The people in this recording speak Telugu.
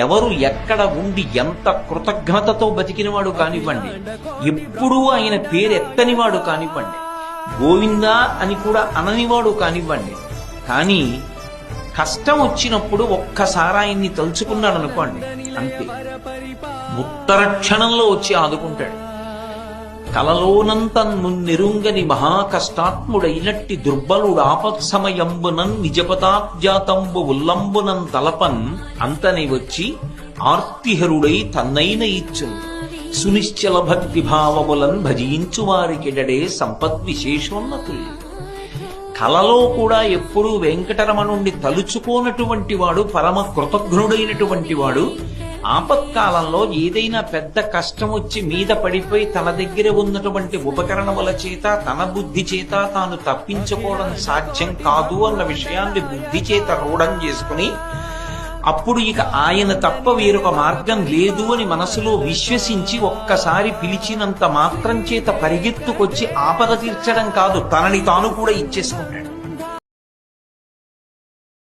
ఎవరు ఎక్కడ ఉండి ఎంత కృతజ్ఞతతో బతికినవాడు కానివ్వండి, ఎప్పుడూ ఆయన పేరెత్తనివాడు కానివ్వండి, గోవిందా అని కూడా అననివాడు కానివ్వండి, కానీ కష్టం వచ్చినప్పుడు ఒక్కసారి ఆయన్ని తలుచుకున్నాడు అనుకోండి, అంతే ఉత్తర క్షణంలో వచ్చి ఆదుకుంటాడు. కలలోనంత మున్నెరుంగని మహాకష్టాత్ముడైనట్టి దుర్బలుడు ఆపత్సమయంబునన్ నిజపదాబ్జాతంబు ఉల్లంబునన్ తలపన్ అంతని వచ్చి ఆర్తిహరుడై తన్నైన ఇచ్చును సునిశ్చల భక్తి భావములన్ భజించు వారికిడడే సంపద్విశేషోన్నతులు. కలలో కూడా ఎప్పుడూ వెంకటరమణుణ్ణి తలుచుకోనటువంటి వాడు, పరమ కృతజ్ఞుడైనటువంటి వాడు, ఆపత్కాలంలో ఏదైనా పెద్ద కష్టం వచ్చి మీద పడిపోయి తన దగ్గర ఉన్నటువంటి ఉపకరణముల చేత తన బుద్ధి చేత తాను తప్పించుకోవడం సాధ్యం కాదు అన్న విషయాన్ని బుద్ధి చేత రూఢం చేసుకుని అప్పుడు ఇక ఆయన తప్ప వేరొక మార్గం లేదు అని మనసులో విశ్వసించి ఒక్కసారి పిలిచినంత మాత్రం చేత పరిగెత్తుకొచ్చి ఆపద తీర్చడం కాదు, తనని తాను కూడా ఇచ్చేసుకుంటాడు.